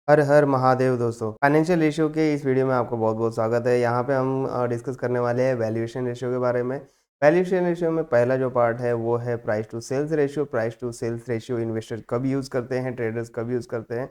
हर हर महादेव दोस्तों। Financial ratio के इस वीडियो में आपको बहुत बहुत स्वागत है। यहाँ पे हम डिस्कस करने वाले हैं वैल्यूएशन रेशियो के बारे में। वैल्यूएशन रेशियो में पहला जो पार्ट है वो है price to sales ratio. Price to sales ratio investor कब यूज़ करते हैं, ट्रेडर्स कब यूज़ करते हैं,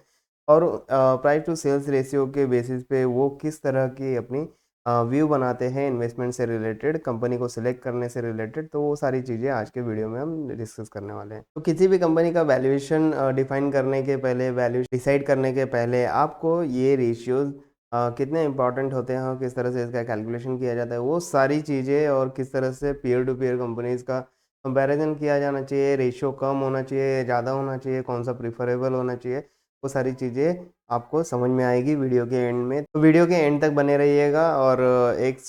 और प्राइस टू सेल्स रेशियो के बेसिस पे वो किस तरह की अपनी व्यू बनाते हैं इन्वेस्टमेंट से रिलेटेड, कंपनी को सिलेक्ट करने से रिलेटेड। तो वो सारी चीज़ें आज के वीडियो में हम डिस्कस करने वाले हैं। तो किसी भी कंपनी का वैल्यूएशन डिफाइन करने के पहले, वैल्यू डिसाइड करने के पहले आपको ये रेशियोज कितने इंपॉर्टेंट होते हैं और किस तरह से इसका कैलकुलेशन किया जाता है, वो सारी चीज़ें, और किस तरह से पीयर टू पीयर कंपनीज का कंपैरिजन किया जाना चाहिए, रेशियो कम होना चाहिए, ज़्यादा होना चाहिए, कौन सा प्रीफरेबल होना चाहिए, वो सारी चीज़ें आपको समझ में आएगी वीडियो के एंड में। तो वीडियो के एंड तक बने रहिएगा, और एक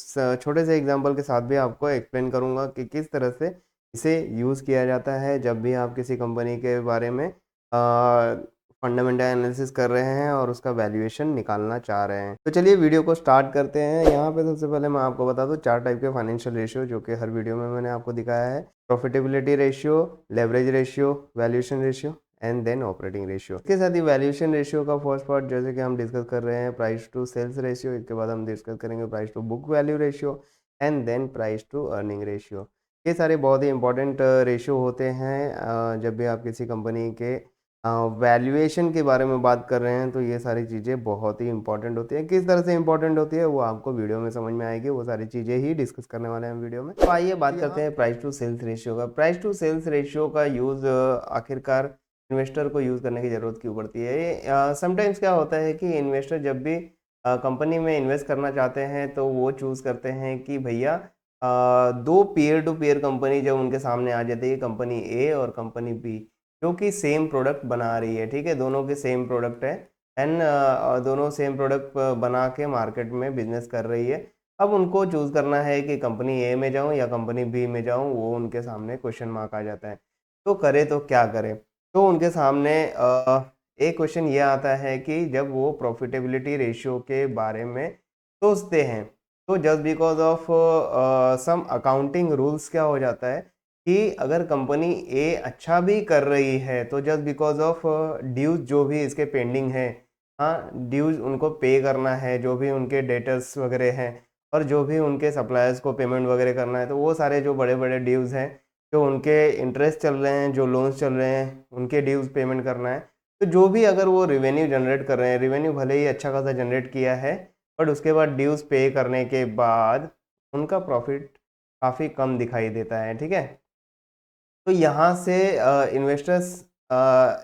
छोटे से एग्जांपल के साथ भी आपको एक्सप्लेन करूंगा कि किस तरह से इसे यूज़ किया जाता है जब भी आप किसी कंपनी के बारे में फंडामेंटल एनालिसिस कर रहे हैं और उसका वैल्यूएशन निकालना चाह रहे हैं। तो चलिए वीडियो को स्टार्ट करते हैं। यहाँ पे सबसे पहले मैं आपको बता दूँ 4 टाइप के फाइनेंशियल रेशियो जो कि हर वीडियो में मैंने आपको दिखाया है। Profitability ratio, leverage ratio, valuation ratio and then operating ratio. इसके साथ ही वैल्यूएशन रेशियो का फर्स्ट पार्ट जैसे कि हम डिस्कस कर रहे हैं प्राइस टू सेल्स रेशियो, इसके बाद हम डिस्कस करेंगे price to book value ratio and then price to earning ratio. ये सारे बहुत ही इंपॉर्टेंट रेशियो होते हैं जब भी आप किसी कंपनी के वैल्यूएशन के बारे में बात कर रहे हैं। तो ये सारी चीज़ें बहुत ही इंपॉर्टेंट होती हैं। किस तरह से इंपॉर्टेंट होती है वो आपको वीडियो में समझ में आएगी, वो सारी चीज़ें ही डिस्कस करने वाले हैं वीडियो में। तो आइए बात करते हैं प्राइस टू सेल्स रेशियो का। प्राइस टू सेल्स रेशियो का यूज़ आखिरकार इन्वेस्टर को यूज़ करने की ज़रूरत क्यों पड़ती है। समटाइम्स क्या होता है कि इन्वेस्टर जब भी कंपनी में इन्वेस्ट करना चाहते हैं तो वो चूज़ करते हैं कि भैया दो पीयर टू पीयर कंपनी जब उनके सामने आ जाती है, कंपनी ए और कंपनी बी, जो कि सेम प्रोडक्ट बना रही है, ठीक है, दोनों के सेम प्रोडक्ट है एंड दोनों सेम प्रोडक्ट बना के मार्केट में बिजनेस कर रही है। अब उनको चूज़ करना है कि कंपनी ए में जाऊं या कंपनी बी में जाऊं, वो उनके सामने क्वेश्चन मार्क आ जाता है। तो करे तो क्या करें। तो उनके सामने एक क्वेश्चन ये आता है कि जब वो प्रॉफिटेबिलिटी रेशियो के बारे में सोचते हैं, तो just because of some accounting rules क्या हो जाता है कि अगर कंपनी ए अच्छा भी कर रही है तो जस्ट बिकॉज ऑफ ड्यूज जो भी इसके पेंडिंग है, हाँ, ड्यूज उनको पे करना है, जो भी उनके डेटर्स वगैरह हैं और जो भी उनके सप्लायर्स को पेमेंट वगैरह करना है, तो वो सारे जो बड़े बड़े ड्यूज हैं, जो उनके इंटरेस्ट चल रहे हैं, जो लोन्स चल रहे हैं, उनके ड्यूज पेमेंट करना है। तो जो भी अगर वो रेवेन्यू जनरेट कर रहे हैं, रेवेन्यू भले ही अच्छा खासा जनरेट किया है, बट उसके बाद ड्यूज पे करने के बाद उनका प्रॉफिट काफ़ी कम दिखाई देता है, ठीक है। तो यहाँ से इन्वेस्टर्स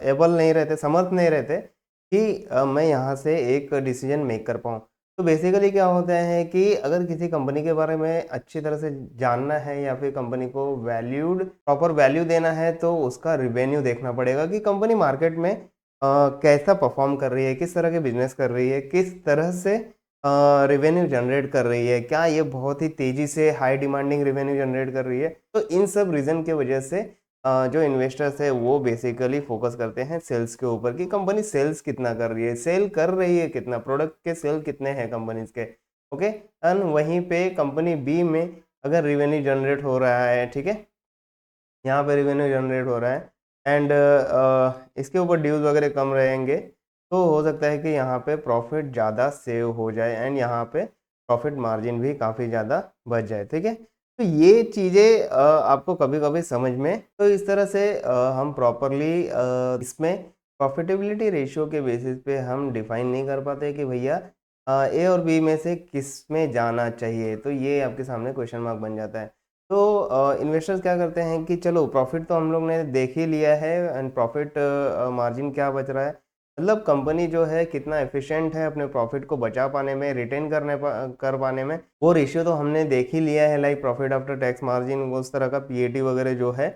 एबल नहीं रहते, समर्थ नहीं रहते कि मैं यहाँ से एक डिसीजन मेक कर पाऊँ। तो बेसिकली क्या होता है कि अगर किसी कंपनी के बारे में अच्छी तरह से जानना है या फिर कंपनी को वैल्यूड प्रॉपर वैल्यू देना है, तो उसका रिवेन्यू देखना पड़ेगा कि कंपनी मार्केट में कैसा परफॉर्म कर रही है, किस तरह के बिजनेस कर रही है, किस तरह से रेवेन्यू जनरेट कर रही है, क्या ये बहुत ही तेज़ी से हाई डिमांडिंग रेवेन्यू जनरेट कर रही है। तो इन सब रीज़न के वजह से जो इन्वेस्टर्स है वो बेसिकली फोकस करते हैं सेल्स के ऊपर कि कंपनी सेल्स कितना कर रही है, सेल कर रही है कितना, प्रोडक्ट के सेल कितने हैं कंपनीज के, ओके। एंड वहीं पे कंपनी बी में अगर रेवेन्यू जनरेट हो रहा है, ठीक है, यहाँ पे रेवेन्यू जनरेट हो रहा है एंड इसके ऊपर ड्यूज वगैरह कम रहेंगे, तो हो सकता है कि यहाँ पे प्रॉफिट ज़्यादा सेव हो जाए एंड यहाँ पे प्रॉफिट मार्जिन भी काफ़ी ज़्यादा बच जाए, ठीक है। तो ये चीज़ें आपको कभी कभी समझ में, तो इस तरह से हम प्रॉपरली इसमें प्रॉफिटेबिलिटी रेशियो के बेसिस पे हम डिफाइन नहीं कर पाते कि भैया ए और बी में से किस में जाना चाहिए। तो ये आपके सामने क्वेश्चन मार्क बन जाता है। तो इन्वेस्टर्स क्या करते हैं कि चलो प्रॉफिट तो हम लोग ने देख ही लिया है एंड प्रॉफिट मार्जिन क्या बच रहा है, मतलब कंपनी जो है कितना एफिशिएंट है अपने प्रॉफिट को बचा पाने में, रिटेन कर पाने में, वो रेशियो तो हमने देख ही लिया है, like profit after tax margin, उस तरह का पीएटी वगैरह जो है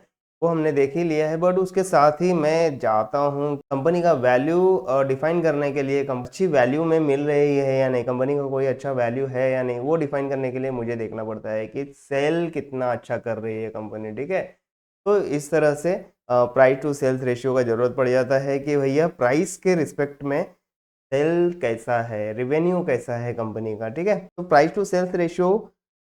वो हमने देख ही लिया है। बट उसके साथ ही मैं जाता हूँ कंपनी का वैल्यू डिफाइन करने के लिए, अच्छी वैल्यू में मिल रही है या नहीं, कंपनी का कोई अच्छा वैल्यू है या नहीं, वो डिफाइन करने के लिए मुझे देखना पड़ता है कि सेल कितना अच्छा कर रही है कंपनी, ठीक है। तो इस तरह से प्राइस टू सेल्स रेशियो का जरूरत पड़ जाता है कि भैया प्राइस के रिस्पेक्ट में सेल कैसा है, रेवेन्यू कैसा है कंपनी का, ठीक है। तो प्राइस टू सेल्स रेशियो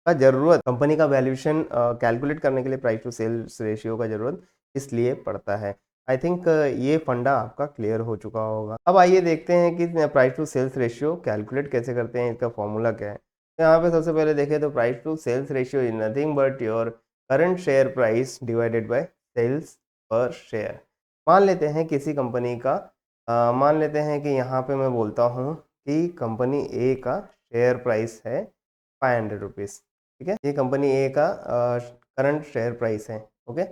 का जरूरत कंपनी का वैल्यूएशन कैलकुलेट करने के लिए प्राइस टू सेल्स रेशियो का जरूरत इसलिए पड़ता है। आई थिंक ये फंडा आपका क्लियर हो चुका होगा। अब आइए देखते हैं कि price to sales ratio calculate कैसे करते हैं, इसका फॉर्मूला क्या है। तो यहाँ पे सबसे पहले देखें तो price to sales ratio is nothing but your current share price divided by sales per share. मान लेते हैं किसी कंपनी का मान लेते हैं कि यहाँ पे मैं बोलता हूँ कि कंपनी ए का शेयर प्राइस है 500 रुपीज़, ठीक है। ये कंपनी ए का करंट शेयर प्राइस है, ओके।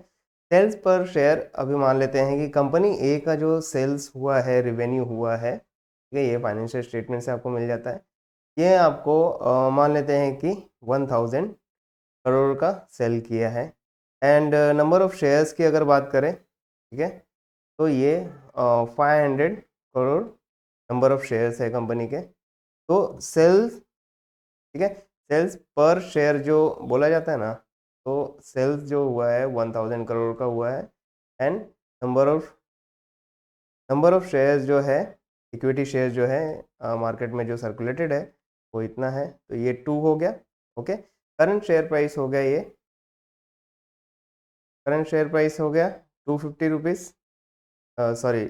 सेल्स पर शेयर अभी मान लेते हैं कि कंपनी ए का जो सेल्स हुआ है, रेवेन्यू हुआ है, ठीक है, ये फाइनेंशियल स्टेटमेंट से आपको मिल जाता है। ये आपको मान लेते हैं कि 1000 करोड़ का सेल किया है। एंड नंबर ऑफ शेयर्स की अगर बात करें, ठीक है, तो ये 500 करोड़ नंबर ऑफ शेयर्स है कंपनी के। तो सेल्स, ठीक है, सेल्स पर शेयर जो बोला जाता है ना, तो सेल्स जो हुआ है 1000 करोड़ का हुआ है। एंड नंबर ऑफ शेयर्स जो है, इक्विटी शेयर जो है मार्केट में जो सर्कुलेटेड है वो इतना है, तो ये 2 हो गया, ओके। करंट शेयर प्राइस हो गया, ये करंट शेयर प्राइस हो गया 250 रुपीज़, सॉरी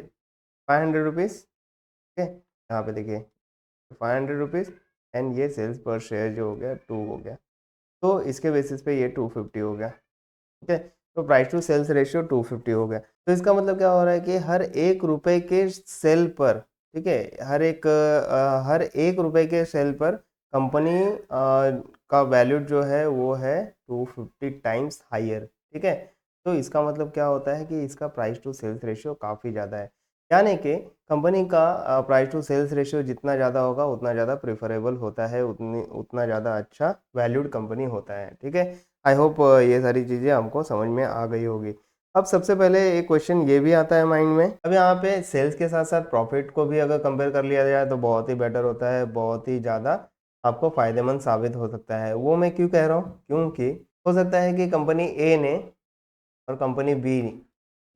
500 रुपीज़, ठीक है। यहाँ पे देखिए 500 रुपीज़ एंड ये सेल्स पर शेयर जो हो गया 2 हो गया, तो इसके बेसिस पे ये 250 हो गया, ठीक है। तो प्राइस टू सेल्स रेशियो 250 हो गया। तो इसका मतलब क्या हो रहा है कि हर 1 रुपए के सेल पर, ठीक है, हर 1 रुपए के सेल पर कंपनी का वैल्यू जो है वो है 250 टाइम्स हायर, ठीक है। तो इसका मतलब क्या होता है कि इसका प्राइस टू सेल्स रेशियो काफ़ी ज़्यादा है, यानी कि कंपनी का प्राइस टू सेल्स रेशियो जितना ज़्यादा होगा उतना ज़्यादा प्रेफरेबल होता है, उतना ज़्यादा अच्छा वैल्यूड कंपनी होता है, ठीक है। आई होप ये सारी चीज़ें हमको समझ में आ गई होगी। अब सबसे पहले एक क्वेश्चन ये भी आता है माइंड में, अब यहाँ पे सेल्स के साथ साथ प्रॉफिट को भी अगर कंपेयर कर लिया जाए तो बहुत ही बेटर होता है, बहुत ही ज़्यादा आपको फ़ायदेमंद साबित हो सकता है। वो मैं क्यों कह रहा हूँ, क्योंकि हो सकता है कि कंपनी ए ने और कंपनी बी,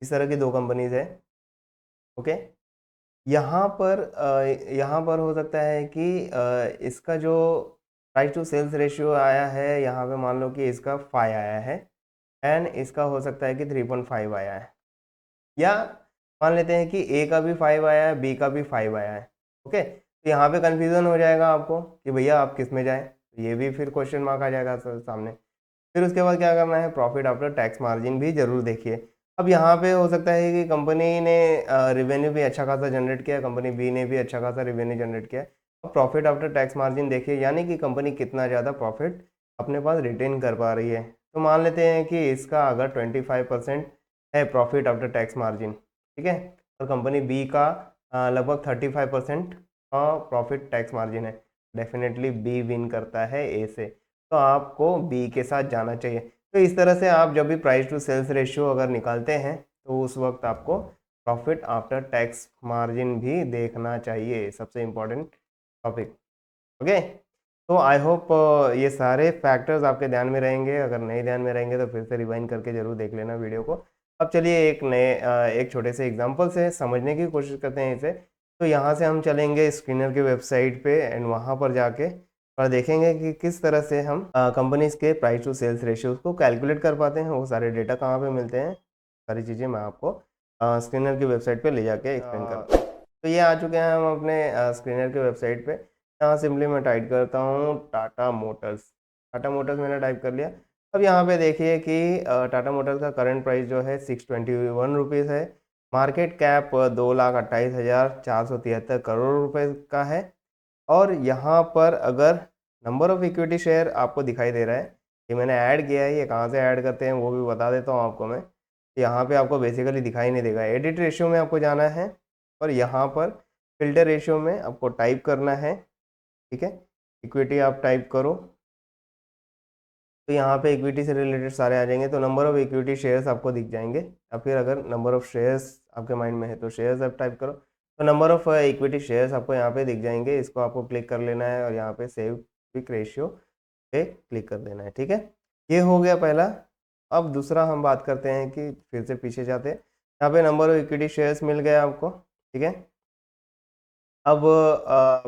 इस तरह की 2 कंपनीज़ है, ओके। यहाँ पर हो सकता है कि इसका जो प्राइस टू सेल्स रेशियो आया है, यहाँ पे मान लो कि इसका 5 आया है एंड इसका हो सकता है कि 3.5 आया है, या मान लेते हैं कि ए का भी 5 आया है, बी का भी 5 आया है, ओके। तो यहाँ पे कन्फ्यूज़न हो जाएगा आपको कि भैया आप किस में जाएँ, तो ये भी फिर क्वेश्चन मार्क आ जाएगा सामने। फिर उसके बाद क्या करना है, प्रॉफिट आफ्टर टैक्स मार्जिन भी ज़रूर देखिए। अब यहाँ पे हो सकता है कि कंपनी ने रेवेन्यू भी अच्छा खासा जनरेट किया, कंपनी बी ने भी अच्छा खासा रेवेन्यू जनरेट किया। अब प्रॉफिट आफ्टर टैक्स मार्जिन देखिए, यानी कि कंपनी कितना ज़्यादा प्रॉफिट अपने पास रिटेन कर पा रही है। तो मान लेते हैं कि इसका अगर 25% है प्रॉफिट आफ्टर टैक्स मार्जिन, ठीक है, और कंपनी बी का लगभग 35% प्रॉफिट टैक्स मार्जिन है, डेफिनेटली बी विन करता है ए से, तो आपको बी के साथ जाना चाहिए। तो इस तरह से आप जब भी प्राइस टू सेल्स रेशियो अगर निकालते हैं तो उस वक्त आपको प्रॉफिट आफ्टर टैक्स मार्जिन भी देखना चाहिए, सबसे इम्पोर्टेंट टॉपिक, ओके। तो आई होप ये सारे फैक्टर्स आपके ध्यान में रहेंगे, अगर नहीं ध्यान में रहेंगे तो फिर से रिवाइंड करके ज़रूर देख लेना वीडियो को। अब चलिए एक छोटे से एग्जांपल से समझने की कोशिश करते हैं इसे। तो यहाँ से हम चलेंगे स्क्रीनर की वेबसाइट पे एंड वहाँ पर जाके और देखेंगे कि किस तरह से हम कंपनीज के प्राइस टू सेल्स रेशियोज को कैलकुलेट कर पाते हैं, वो सारे डेटा कहाँ पे मिलते हैं, सारी चीज़ें मैं आपको स्क्रीनर की वेबसाइट पे ले जाके एक्सप्लेन करता हूँ। तो ये आ चुके हैं हम अपने स्क्रीनर की वेबसाइट पे। यहाँ सिंपली मैं टाइप करता हूँ टाटा मोटर्स, टाटा मोटर्स मैंने टाइप कर लिया। अब यहाँ पे देखिए कि टाटा मोटर्स का करंट प्राइस जो है 621 रुपीज़ है, मार्केट कैप 2,28,473 करोड़ रुपए का है। और यहाँ पर अगर नंबर ऑफ़ इक्विटी शेयर आपको दिखाई दे रहा है, ये मैंने ऐड किया है, ये कहाँ से ऐड करते हैं वो भी बता देता हूँ आपको मैं। यहाँ पे आपको बेसिकली दिखाई नहीं देगा, एडिट रेशियो में आपको जाना है और यहाँ पर फ़िल्टर रेशियो में आपको टाइप करना है, ठीक है। इक्विटी आप टाइप करो तो यहाँ पे इक्विटी से रिलेटेड सारे आ जाएंगे, तो नंबर ऑफ़ इक्विटी शेयर्स आपको दिख जाएंगे, या फिर अगर नंबर ऑफ़ शेयर्स आपके माइंड में है तो शेयर्स आप टाइप करो, तो नंबर ऑफ़ इक्विटी शेयर्स आपको यहाँ पे दिख जाएंगे। इसको आपको क्लिक कर लेना है और यहाँ पे सेव क्विक रेशियो पे क्लिक कर देना है, ठीक है। ये हो गया पहला। अब दूसरा हम बात करते हैं कि फिर से पीछे जाते हैं, यहाँ पे नंबर ऑफ़ इक्विटी शेयर्स मिल गया आपको, ठीक है। अब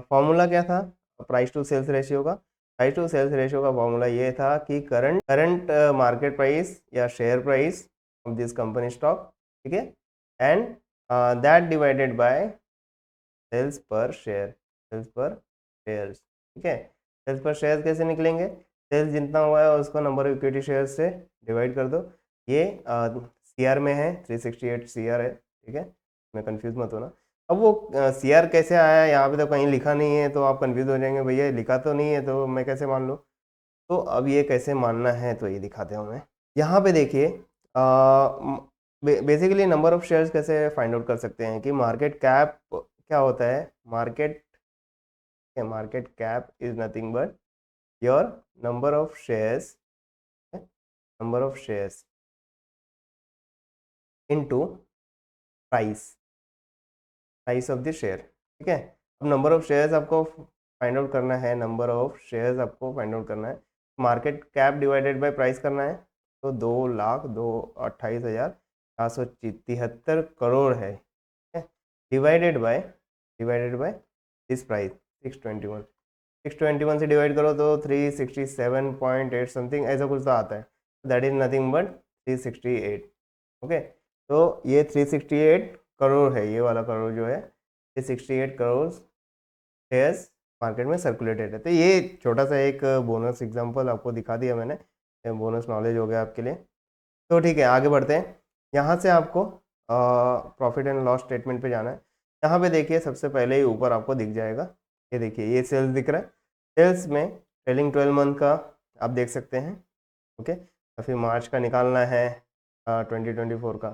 फॉर्मूला क्या था प्राइस टू सेल्स रेशियो का, प्राइस टू सेल्स रेशियो का फॉर्मूला ये था कि करंट मार्केट प्राइस या share price of this company stock, ठीक है, and that divided by sales per share, sales per shares, ठीक है। सेल्स पर शेयर्स कैसे निकलेंगे, सेल्स जितना हुआ है उसको नंबर ऑफ इक्विटी शेयर से डिवाइड कर दो। ये CR में है, 368 CR है, ठीक है, मैं कंफ्यूज मत होना। अब वो CR कैसे आया, यहाँ पे तो कहीं लिखा नहीं है, तो आप कंफ्यूज हो जाएंगे, भैया लिखा तो नहीं है तो मैं कैसे मान लूँ। तो अब ये कैसे मानना है तो ये दिखाते हूँ मैं। यहाँ पे देखिए बेसिकली नंबर ऑफ शेयर्स कैसे फाइंड आउट कर सकते हैं कि मार्केट कैप क्या होता है, market cap is nothing but your number of shares, number of shares into price, price of the share, ठीक है। अब नंबर ऑफ शेयर्स आपको फाइंड आउट करना है, नंबर ऑफ शेयर्स आपको फाइंड आउट करना है, market cap divided by price करना है, तो 2,28,473 करोड़ है, ठीक है, डिवाइडेड बाय दिस प्राइस 621, 621 से डिवाइड करो तो 367.8 समथिंग ऐसा कुछ तो आता है, that is nothing but 368, okay. तो ये 368 करोड़ है, ये वाला करोड़ जो है, ये 68 करोड़ शेयर्स मार्केट में सर्कुलेटेड है। तो ये छोटा सा एक बोनस एग्जांपल आपको दिखा दिया मैंने, बोनस नॉलेज हो गया आपके लिए। तो ठीक है, आगे बढ़ते हैं। यहाँ से आपको प्रॉफिट एंड लॉस स्टेटमेंट पे जाना है। यहाँ पे देखिए सबसे पहले ही ऊपर आपको दिख जाएगा, ये देखिए ये सेल्स दिख रहा है, सेल्स में ट्रेलिंग 12 मंथ का आप देख सकते हैं, ओके। और फिर मार्च का निकालना है, 2024 का,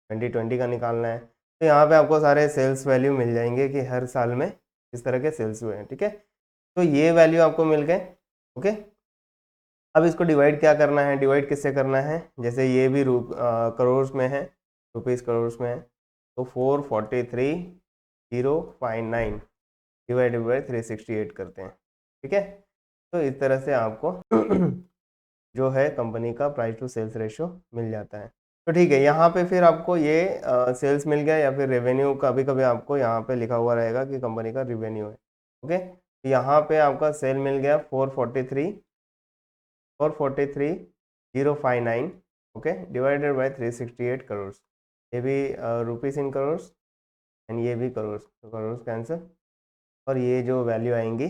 2020 का निकालना है। तो यहाँ पे आपको सारे सेल्स वैल्यू मिल जाएंगे कि हर साल में किस तरह के सेल्स हुए हैं, ठीक है। तो ये वैल्यू आपको मिल गए, ओके। अब इसको डिवाइड क्या करना है, डिवाइड किससे करना है, जैसे ये भी करोड़ में है, रुपीज़ करोड़ में है, तो 443,059 डिवाइडेड बाई 368 करते हैं, ठीक है। तो इस तरह से आपको जो है कंपनी का प्राइस टू सेल्स रेशियो मिल जाता है। तो ठीक है, यहाँ पे फिर आपको ये सेल्स मिल गया या फिर रेवेन्यू, कभी कभी आपको यहाँ पे लिखा हुआ रहेगा कि कंपनी का रेवेन्यू है, ओके। तो यहाँ पे आपका सेल मिल गया 443,059, ओके, डिवाइडेड बाय 368 करोड़। ये भी रुपीस इन करोड़ एंड ये भी करोड़, तो करोड़ कैंसिल, और ये जो वैल्यू आएंगी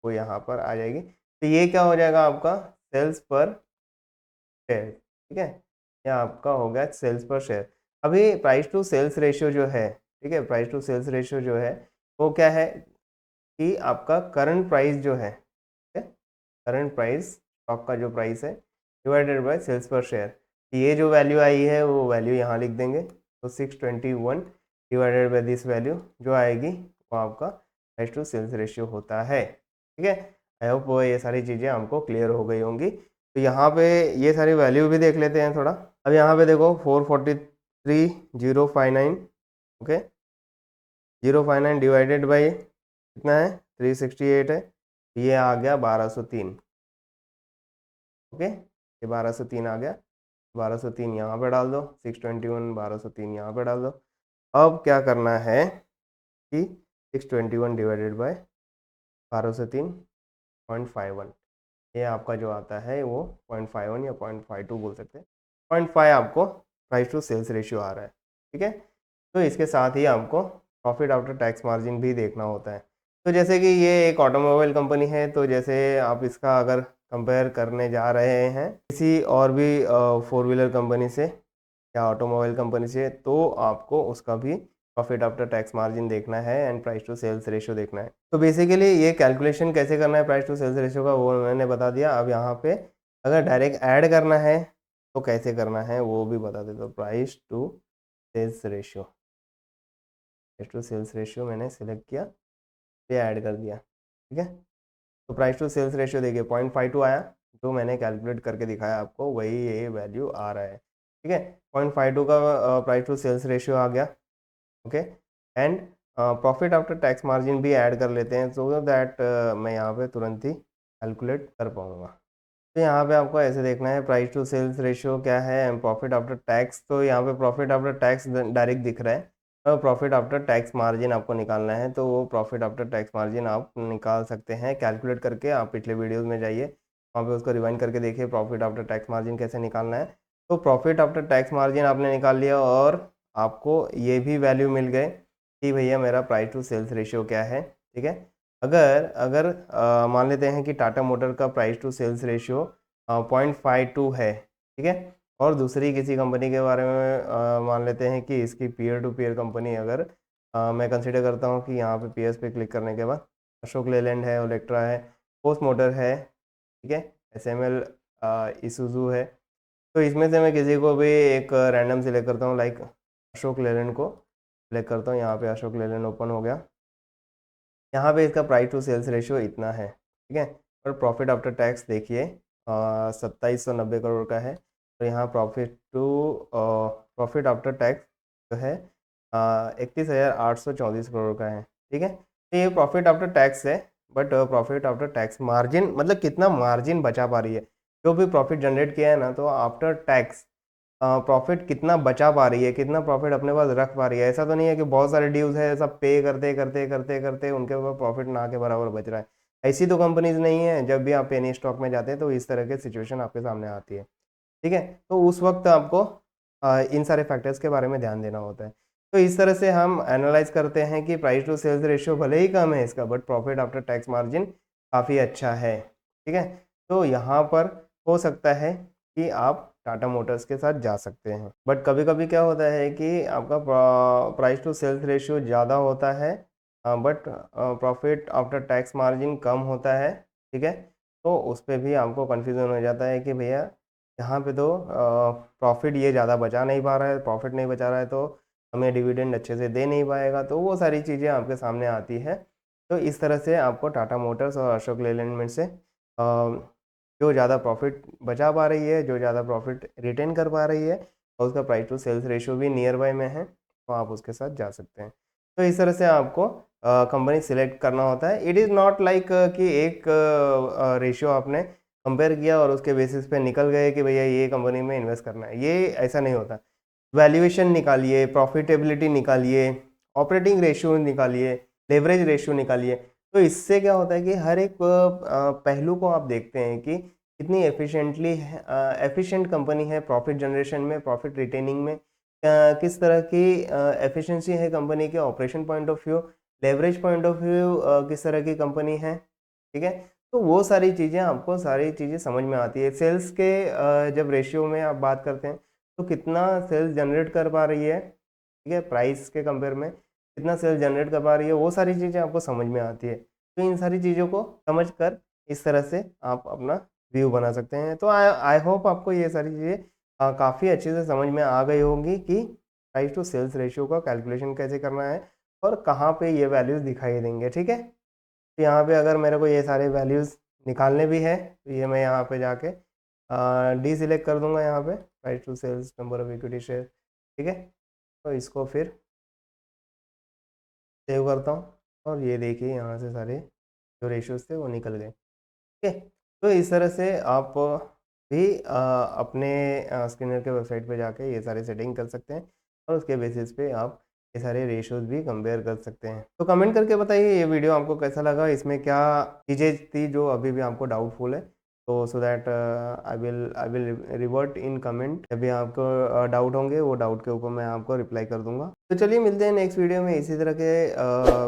वो यहाँ पर आ जाएगी। तो ये क्या हो जाएगा आपका सेल्स पर शेयर, ठीक है, ये आपका हो गया सेल्स पर शेयर। अभी प्राइस टू सेल्स रेशियो जो है, ठीक है, प्राइस टू सेल्स रेशियो जो है वो क्या है कि आपका करंट प्राइस जो है, ठीक है, करंट प्राइस, स्टॉक का जो प्राइस है, divided by sales per share. ये जो वैल्यू आई है वो वैल्यू यहाँ लिख देंगे, तो 621 डिवाइडेड बाय दिस वैल्यू जो आएगी वो आपका प्राइस टू सेल्स रेशियो होता है, ठीक है। आई होप ये सारी चीज़ें हमको क्लियर हो गई होंगी। तो यहाँ पे ये सारी वैल्यू भी देख लेते हैं थोड़ा। अब यहाँ पे देखो 443,059, ओके, 059 डिवाइडेड बाई कितना है, 368 है, ये आ गया 1203, ओके, ये 1203 आ गया, 1203 यहाँ पे डाल दो, 621 1203 यहाँ पे डाल दो। अब क्या करना है कि 621 डिवाइडेड बाय 1203.51, ये आपका जो आता है वो 0.51 या 0.52 बोल सकते हैं, 0.5 आपको प्राइस टू सेल्स रेशियो आ रहा है, ठीक है। तो इसके साथ ही आपको प्रॉफिट आफ्टर टैक्स मार्जिन भी देखना होता है। तो जैसे कि ये एक ऑटोमोबाइल कंपनी है, तो जैसे आप इसका अगर कंपेयर करने जा रहे हैं किसी और भी 4 व्हीलर कंपनी से या ऑटोमोबाइल कंपनी से, तो आपको उसका भी प्रॉफिट आफ्टर टैक्स मार्जिन देखना है and price to sales ratio देखना है। तो बेसिकली ये कैलकुलेशन कैसे करना है प्राइस टू सेल्स रेशियो का वो मैंने बता दिया। अब यहाँ पे अगर डायरेक्ट ऐड करना है तो कैसे करना है वो भी बता देता हूँ। Price to sales ratio, price to sales ratio मैंने सेलेक्ट किया, ये ऐड कर दिया, ठीक है। तो प्राइस टू सेल्स रेशियो देखिए 0.52 आया, जो मैंने कैलकुलेट करके दिखाया आपको वही ये वैल्यू आ रहा है, ठीक है। 0.52 का प्राइस टू सेल्स रेशियो आ गया, okay. And profit after tax margin भी ऐड कर लेते हैं सो दैट मैं यहाँ पे तुरंत ही कैलकुलेट कर पाऊँगा। तो यहाँ पे आपको ऐसे देखना है प्राइस टू सेल्स रेशियो क्या है एंड प्रॉफिट आफ्टर टैक्स, तो यहाँ पे प्रॉफिट आफ्टर टैक्स डायरेक्ट दिख रहा है, और प्रॉफिट आफ्टर टैक्स मार्जिन आपको निकालना है, तो वो प्रॉफिट आफ्टर टैक्स मार्जिन आप निकाल सकते हैं कैलकुलेट करके। आप पिछले वीडियोज़ में जाइए, वहाँ पे उसको रिवाइंड करके देखिए प्रॉफिट आफ्टर टैक्स मार्जिन कैसे निकालना है। तो प्रॉफिट आफ्टर टैक्स मार्जिन आपने निकाल लिया और आपको ये भी वैल्यू मिल गए कि भैया मेरा प्राइस टू सेल्स रेशियो क्या है, ठीक है। अगर अगर मान लेते हैं कि टाटा मोटर का प्राइस टू सेल्स रेशियो 0.52 है, ठीक है, और दूसरी किसी कंपनी के बारे में मान लेते हैं कि इसकी पीयर टू पीयर कंपनी अगर मैं कंसिडर करता हूँ कि यहाँ पे पीएस पे क्लिक करने के बाद अशोक लेलैंड है, ओलेक्ट्रा है, पोस्ट मोटर है, ठीक है, एसएमएल, इसूजू है। तो इसमें से मैं किसी को भी एक रैंडम सिलेक्ट करता हूँ, लाइक अशोक लेलैंड को सिलेक्ट करता हूँ। यहाँ पे अशोक लेलैंड ओपन हो गया। यहाँ पे इसका प्राइस टू सेल्स रेशियो इतना है, ठीक है। और प्रॉफिट आफ्टर टैक्स देखिए 2790 करोड़ का है। तो यहाँ प्रॉफिट आफ्टर टैक्स जो है 31,834 करोड़ का है, ठीक है। तो ये प्रॉफिट आफ्टर टैक्स है, but profit after tax margin मतलब कितना मार्जिन बचा पा रही है, जो भी प्रॉफिट जनरेट किया है ना, तो आफ्टर टैक्स प्रॉफिट कितना बचा पा रही है, कितना प्रॉफिट अपने पास रख पा रही है। ऐसा तो नहीं है कि बहुत सारे ड्यूज है, सब पे करते करते करते करते उनके ऊपर प्रॉफिट ना के बराबर बच रहा है। ऐसी तो कंपनीज नहीं है। जब भी आप पेनी स्टॉक में जाते हैं तो इस तरह की सिचुएशन आपके सामने आती है, ठीक है। तो उस वक्त आपको इन सारे फैक्टर्स के बारे में ध्यान देना होता है। तो इस तरह से हम एनालाइज करते हैं कि प्राइस टू सेल्स रेशियो भले ही कम है इसका, but profit after tax margin काफ़ी अच्छा है, ठीक है। तो यहाँ पर हो सकता है कि आप टाटा मोटर्स के साथ जा सकते हैं, बट कभी कभी क्या होता है कि आपका प्राइस टू सेल्स रेशियो ज़्यादा होता है, but profit after tax margin कम होता है, ठीक है। तो उस पर भी आपको कन्फ्यूज़न हो जाता है कि भैया यहाँ पे तो प्रॉफिट ये ज़्यादा बचा नहीं पा रहा है, प्रॉफिट नहीं बचा रहा है, तो हमें डिविडेंड अच्छे से दे नहीं पाएगा। तो वो सारी चीज़ें आपके सामने आती है। तो इस तरह से आपको टाटा मोटर्स और अशोक लेलैंड में से जो ज़्यादा प्रॉफिट बचा पा रही है, जो ज़्यादा प्रॉफिट रिटेन कर पा रही है, और उसका प्राइस टू सेल्स रेशियो भी नियर बाय में है, तो आप उसके साथ जा सकते हैं। तो इस तरह से आपको कंपनी सिलेक्ट करना होता है। इट इज़ नॉट लाइक कि एक रेशियो आपने कंपेयर किया और उसके बेसिस पे निकल गए कि भैया ये कंपनी में इन्वेस्ट करना है, ये ऐसा नहीं होता। वैल्यूएशन निकालिए, प्रॉफिटेबिलिटी निकालिए, ऑपरेटिंग रेशियो निकालिए, लेवरेज रेशियो निकालिए। तो इससे क्या होता है कि हर एक पहलू को आप देखते हैं कि कितनी एफिशिएंट कंपनी है प्रॉफिट जनरेशन में, प्रॉफिट रिटेनिंग में, किस तरह की एफिशिएंसी है कंपनी के operation point of view, leverage point of view किस तरह की कंपनी है, ठीक है। तो वो सारी चीज़ें आपको सारी चीज़ें समझ में आती है। सेल्स के जब रेशियो में आप बात करते हैं तो कितना सेल्स जनरेट कर पा रही है, ठीक है, प्राइस के कंपेयर में कितना सेल्स जनरेट कर पा रही है, वो सारी चीज़ें आपको समझ में आती है। तो इन सारी चीज़ों को समझ कर इस तरह से आप अपना व्यू बना सकते हैं। तो आई आई होप आपको ये सारी चीज़ें काफ़ी अच्छे से समझ में आ गई होंगी कि प्राइस टू सेल्स रेशियो का कैलकुलेशन कैसे करना है और कहाँ पे ये वैल्यूज़ दिखाई देंगे, ठीक है। तो यहाँ पे अगर मेरे को ये सारे वैल्यूज़ निकालने भी है तो ये मैं यहाँ पे जाके डी सिलेक्ट कर दूंगा, यहाँ पे price to sales, number of equity share, ठीक है। तो इसको फिर सेव करता हूँ और ये देखिए यहाँ से सारे जो रेशियोज थे वो निकल गए, ठीक है। तो इस तरह से आप भी अपने स्किनर के वेबसाइट पे जाके ये सारे सेटिंग कर सकते हैं और उसके बेसिस पे आप ये सारे रेशियोज भी कंपेयर कर सकते हैं। तो कमेंट करके बताइए ये वीडियो आपको कैसा लगा, इसमें क्या चीज़ें थी जो अभी भी आपको डाउटफुल है। तो so that I will revert in comment. जब भी आपको डाउट होंगे वो डाउट के ऊपर मैं आपको रिप्लाई कर दूंगा। तो चलिए मिलते हैं नेक्स्ट वीडियो में इसी तरह के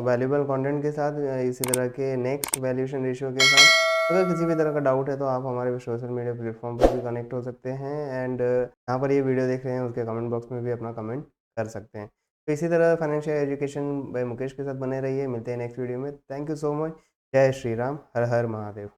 वैल्यूबल कंटेंट के साथ, इसी तरह के नेक्स्ट वैल्यूएशन रेशियो के साथ। अगर किसी भी तरह का डाउट है तो आप हमारे सोशल मीडिया प्लेटफॉर्म पर भी कनेक्ट हो सकते हैं, एंड यहाँ पर ये वीडियो देख रहे हैं उसके कमेंट बॉक्स में भी अपना कमेंट कर सकते हैं। तो इसी तरह फाइनेंशियल एजुकेशन बाय मुकेश के साथ बने रहिए। मिलते हैं नेक्स्ट वीडियो में। Thank you so much. जय श्री राम, हर हर महादेव।